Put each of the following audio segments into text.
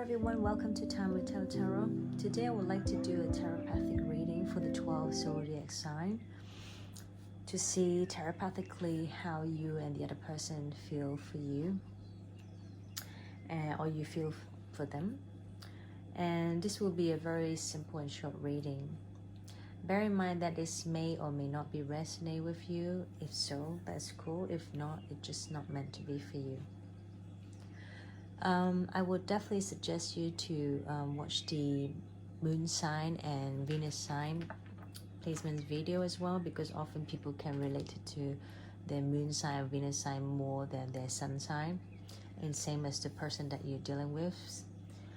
everyone, welcome to Time with Tarot. Today I would like to do a telepathic reading for the 12 zodiac sign to see telepathically how you and the other person feel for you or you feel for them. And this will be a very simple and short reading. Bear in mind that this may or may not be resonate with you. If so, that's cool. If not, it's just not meant to be for you. I would definitely suggest you to watch the moon sign and Venus sign placements video as well, because often people can relate it to their moon sign or Venus sign more than their sun sign, and same as the person that you're dealing with.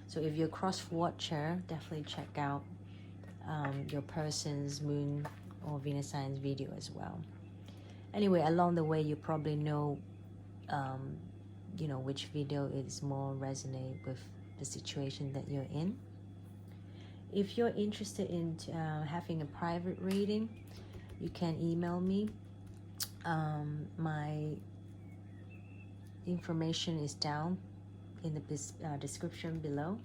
So if you're a cross watcher, definitely check out your person's moon or Venus signs video as well. Anyway, along the way you probably know which video is more resonate with the situation that you're in. If you're interested in having a private reading, you can email me. My information is down in the description below.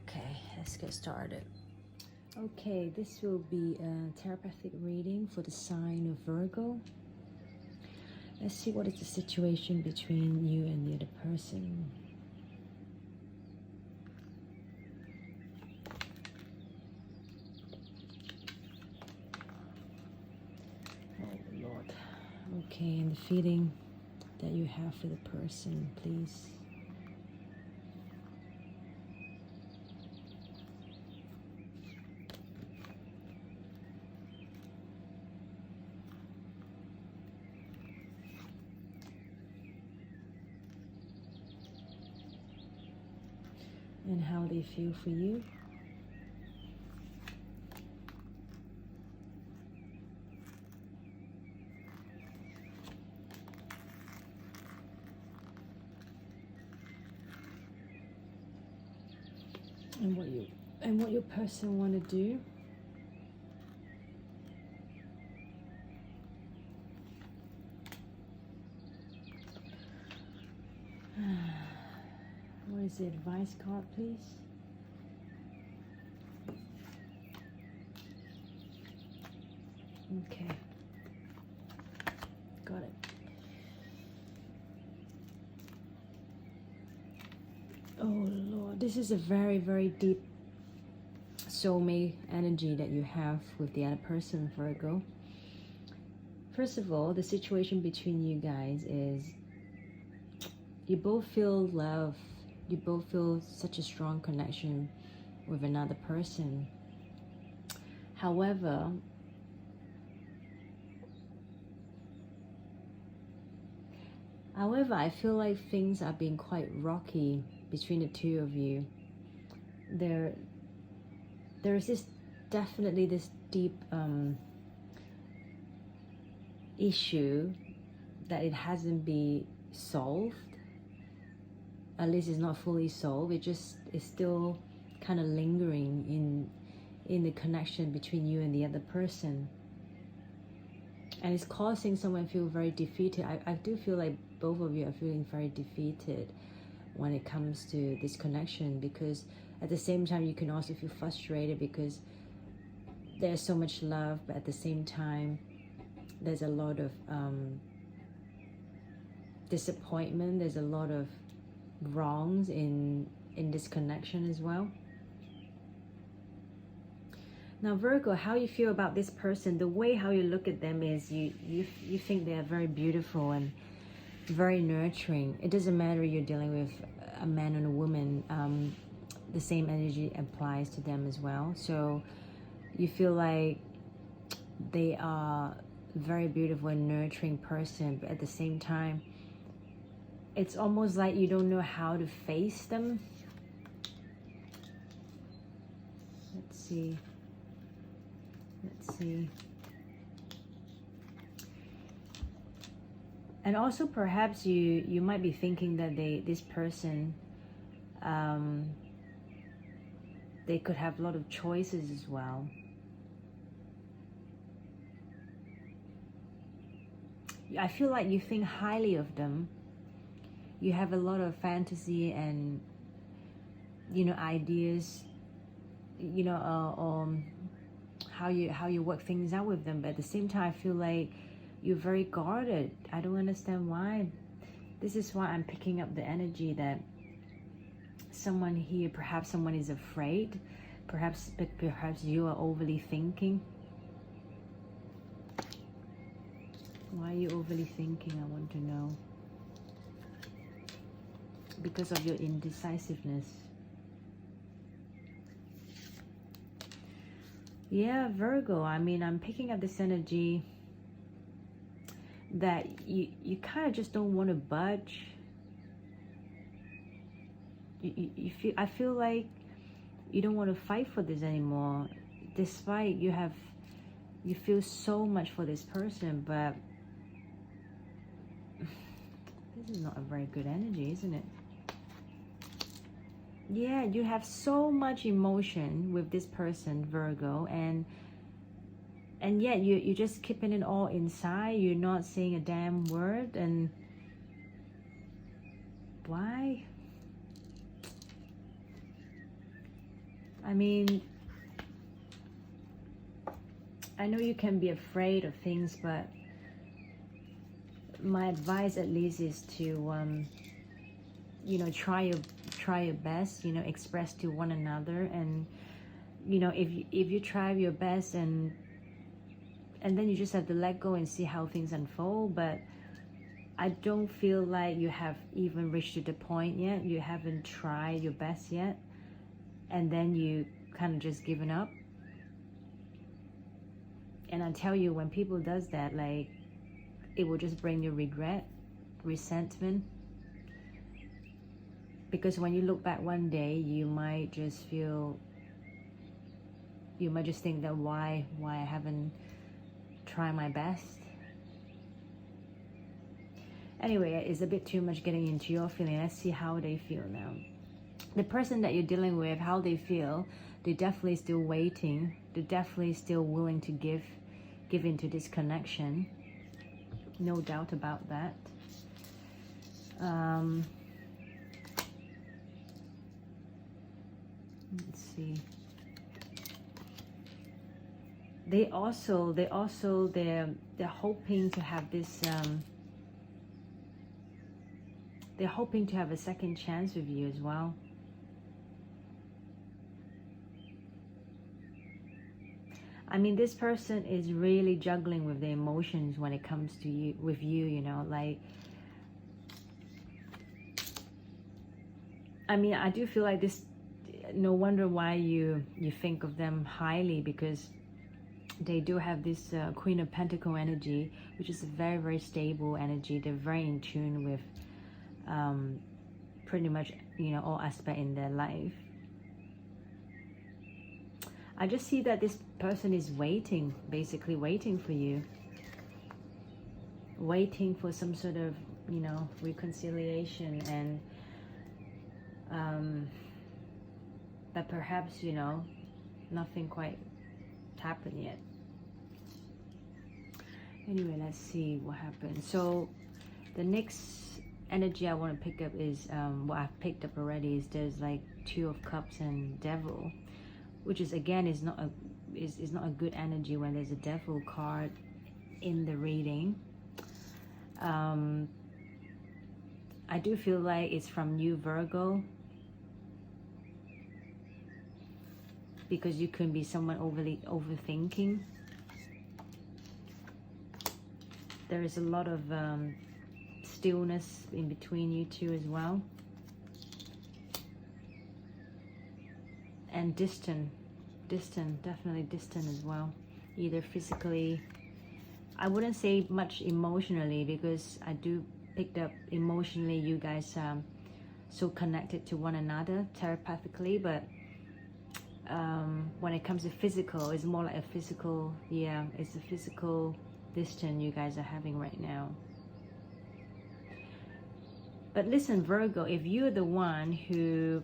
Okay, let's get started. Okay, this will be a telepathic reading for the sign of Virgo. Let's see what is the situation between you and the other person. Oh Lord. Okay, and the feeling that you have for the person, please. And how they feel for you. And what your person want to do. What is the advice card, please? Okay. Got it. Oh Lord, this is a very, very deep soulmate energy that you have with the other person, Virgo. First of all, the situation between you guys is you both feel love. You both feel such a strong connection with another person. However, I feel like things are being quite rocky between the two of you. There is definitely this deep issue that it hasn't been solved. At least it's not fully solved. It's still kind of lingering in the connection between you and the other person. And it's causing someone to feel very defeated. I do feel like both of you are feeling very defeated when it comes to this connection, because at the same time you can also feel frustrated because there's so much love, but at the same time there's a lot of disappointment. There's a lot of wrongs in this connection as well. Now Virgo, how you feel about this person, the way how you look at them is you think they are very beautiful and very nurturing. It doesn't matter you're dealing with a man and a woman, the same energy applies to them as well. So you feel like they are very beautiful and nurturing person, but at the same time it's almost like you don't know how to face them. Let's see. And also perhaps you might be thinking that this person, they could have a lot of choices as well. I feel like you think highly of them, you have a lot of fantasy and, you know, ideas, you know, how you work things out with them. But at the same time, I feel like you're very guarded. I don't understand why. This is why I'm picking up the energy that someone here, perhaps someone is afraid, perhaps you are overly thinking. Why are you overly thinking? I want to know. Because of your indecisiveness. Yeah, Virgo, I mean, I'm picking up this energy that you kind of just don't want to budge. You feel, I feel like you don't want to fight for this anymore, despite you feel so much for this person. But this is not a very good energy, isn't it? Yeah, you have so much emotion with this person, Virgo, and yet you're just keeping it all inside. You're not saying a damn word. And why? I mean, I know you can be afraid of things, but my advice at least is to you know, try your best, you know, express to one another. And you know, if you try your best, and then you just have to let go and see how things unfold. But I don't feel like you have even reached to the point yet. You haven't tried your best yet, and then you kind of just given up. And I tell you, when people does that, like, it will just bring you regret, resentment. Because when you look back one day, you might just think that why I haven't tried my best. Anyway, it's a bit too much getting into your feeling. Let's see how they feel now. The person that you're dealing with, how they feel, they're definitely still waiting. They're definitely still willing to give into this connection. No doubt about that. Let's see. They're hoping to have this. They're hoping to have a second chance with you as well. I mean, this person is really juggling with the emotions when it comes to you, with you, you know, like, I mean, I do feel like this, no wonder why you think of them highly, because they do have this Queen of Pentacle energy, which is a very, very stable energy. They're very in tune with pretty much, you know, all aspects in their life. I just see that this person is waiting, basically waiting for you. Waiting for some sort of, you know, reconciliation, and but perhaps, you know, nothing quite happened yet. Anyway, let's see what happens. So the next energy I want to pick up is what I've picked up already, is there's like Two of Cups and Devil, which is, again, is not a good energy when there's a Devil card in the reading. I do feel like it's from you, Virgo, because you can be someone overthinking. There is a lot of stillness in between you two as well. And distant, definitely distant as well. Either physically, I wouldn't say much emotionally, because I do picked up emotionally you guys so connected to one another telepathically, but when it comes to physical, it's more like a physical, yeah, it's a physical distance you guys are having right now. But listen, Virgo, if you're the one who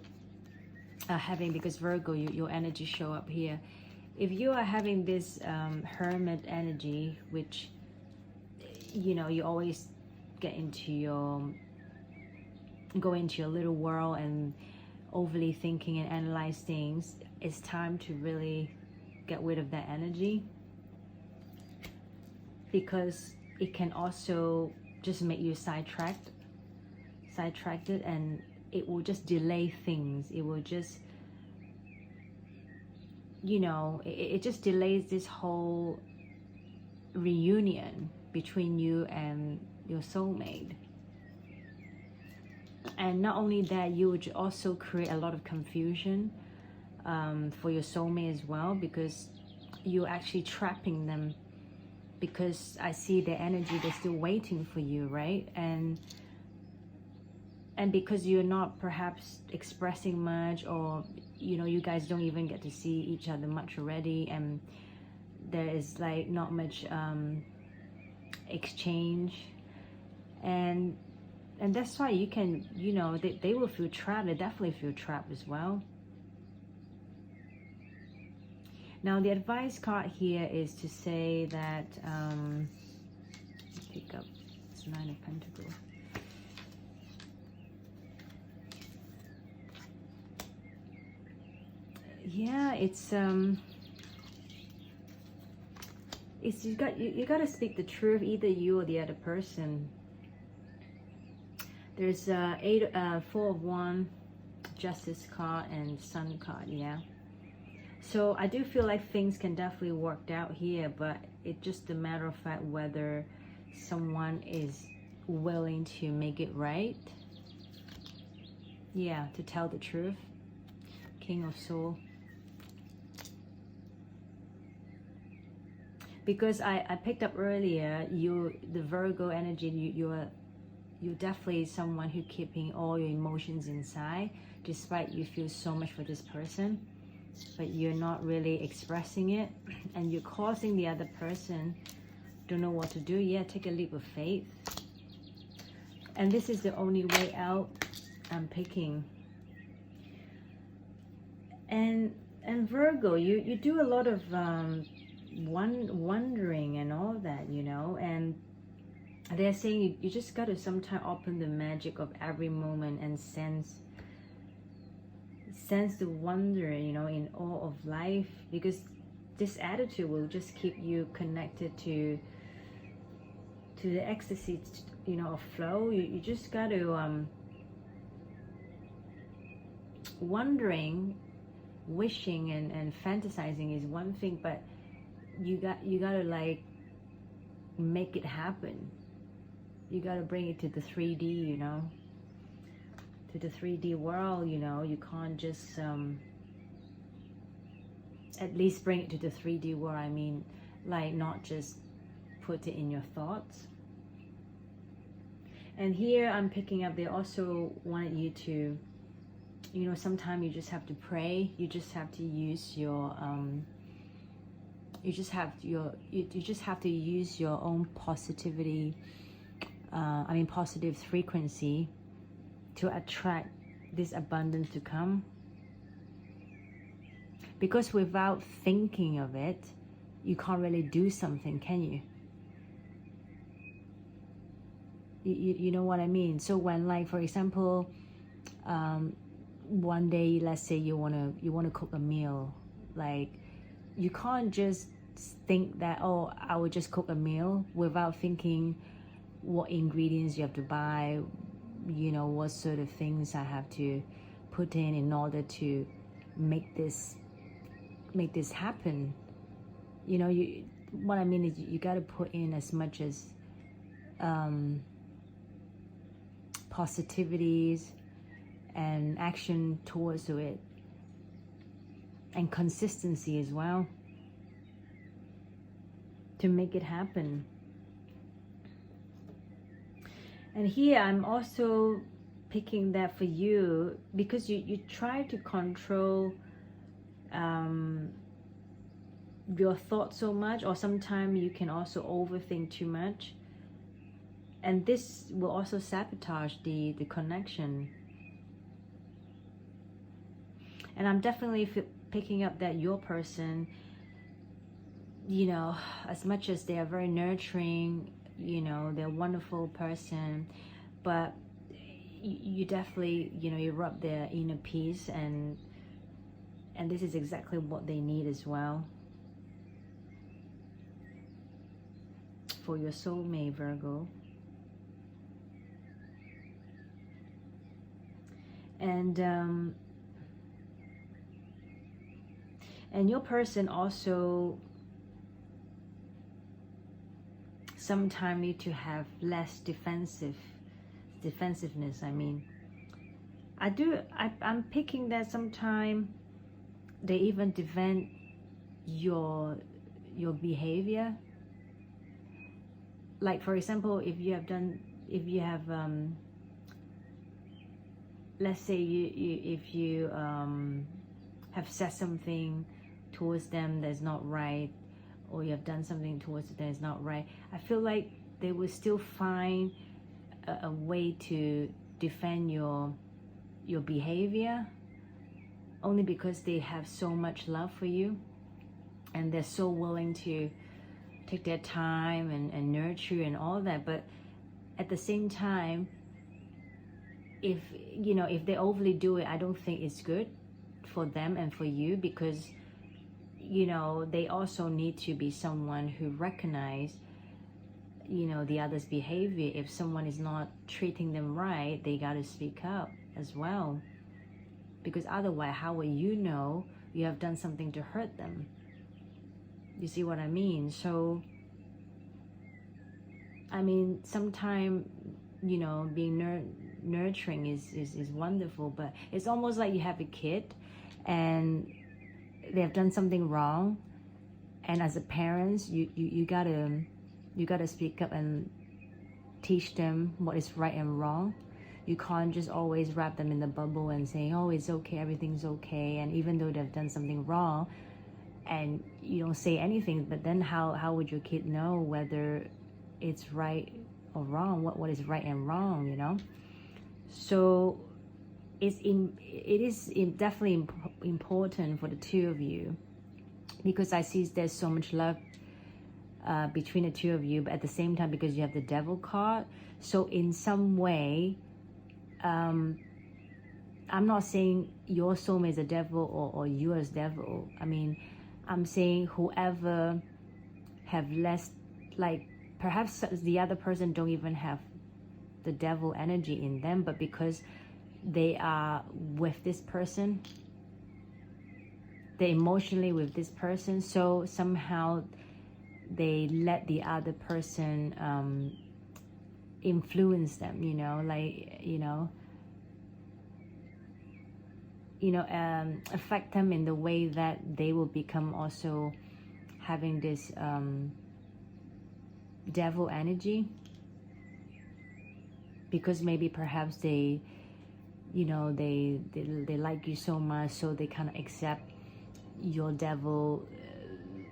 are having, because Virgo, your energy show up here, if you are having this hermit energy, which, you know, you always get into your go into your little world and overly thinking and analyze things. It's time to really get rid of that energy, because it can also just make you sidetracked, and it will just delay things. It will just, you know, it just delays this whole reunion between you and your soulmate. And not only that, you would also create a lot of confusion for your soulmate as well, because you're actually trapping them, because I see their energy, they're still waiting for you, right? And because you're not perhaps expressing much, or you know, you guys don't even get to see each other much already, and there is like not much exchange, and that's why you can, you know, they will feel trapped. They definitely feel trapped as well. Now the advice card here is to say that pick up, it's 9 of Pentacles. Yeah, it's you got to speak the truth, either you or the other person. There's 4 of Wands, Justice card, and Sun card. Yeah, so I do feel like things can definitely work out here, but it's just a matter of fact whether someone is willing to make it right. Yeah, to tell the truth. King of Swords. Because I picked up earlier, the Virgo energy, you're definitely someone who's keeping all your emotions inside, despite you feel so much for this person, but you're not really expressing it, and you're causing the other person don't know what to do. Yeah, take a leap of faith. And this is the only way out I'm picking. And Virgo, you do a lot of wondering and all that, you know, and they're saying you just got to sometimes open the magic of every moment and sense the wonder, you know, in all of life, because this attitude will just keep you connected to the ecstasy, you know, of flow. You just got to wondering, wishing and fantasizing is one thing, but you got to like make it happen. You got to bring it to the 3D, you know, to the 3D world, you know. You can't just at least bring it to the 3D world. I mean, like, not just put it in your thoughts. And here I'm picking up, they also wanted you to, you know, sometimes you just have to pray. You just have to use your you just have to use your own positivity, positive frequency to attract this abundance to come. Because without thinking of it, you can't really do something, can you? You know what I mean? So when, like, for example, one day, let's say you wanna cook a meal, like, you can't just think that, oh, I would just cook a meal without thinking what ingredients you have to buy, you know, what sort of things I have to put in order to make this happen. You know, what I mean is you got to put in as much as positivities and action towards it, and consistency as well, to make it happen. And here I'm also picking that for you, because you try to control your thoughts so much, or sometimes you can also overthink too much, and this will also sabotage the connection. And I'm definitely picking up that your person, you know, as much as they are very nurturing, you know, they're a wonderful person, but you definitely, you know, you rub their inner peace, and this is exactly what they need as well for your soulmate, Virgo. And your person also sometimes need to have less defensiveness. I mean, I'm picking that sometimes they even defend your behavior. Like, for example, if you have let's say if you have said something towards them that's not right, or you have done something towards them that's not right, I feel like they will still find a way to defend your behavior, only because they have so much love for you, and they're so willing to take their time and nurture and all that. But at the same time, if you know, if they overly do it, I don't think it's good for them and for you, because you know, they also need to be someone who recognize, you know, the other's behavior. If someone is not treating them right, they got to speak up as well, because otherwise, how will you know you have done something to hurt them? You see what I mean? So I mean, sometimes, you know, being nurturing is wonderful, but it's almost like you have a kid and they have done something wrong, and as a parent, you gotta speak up and teach them what is right and wrong. You can't just always wrap them in the bubble and say, oh, it's okay, everything's okay, and even though they've done something wrong and you don't say anything, but then how would your kid know whether it's right or wrong, what is right and wrong, you know? So it is definitely important for the two of you, because I see there's so much love between the two of you, but at the same time, because you have the Devil card, so in some way, I'm not saying your soulmate is a devil or you as devil. I mean, I'm saying whoever have less, like perhaps the other person don't even have the devil energy in them, but because they are with this person, they're emotionally with this person, so somehow they let the other person influence them, you know, like, affect them in the way that they will become also having this devil energy, because maybe perhaps they like you so much, so they kind of accept your devil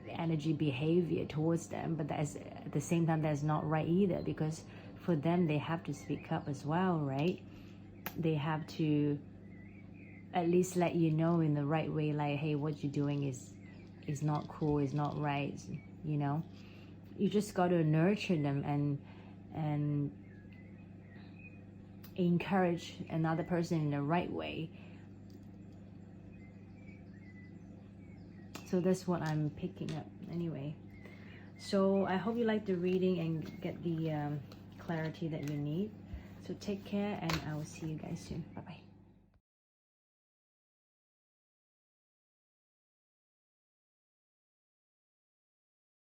energy behavior towards them. But that's, at the same time, that's not right either, because for them, they have to speak up as well, right? They have to at least let you know in the right way, like, hey, what you're doing is not cool, is not right, you know? You just got to nurture them and encourage another person in the right way. So that's what I'm picking up anyway. So I hope you like the reading and get the clarity that you need. So take care, and I will see you guys soon. Bye bye.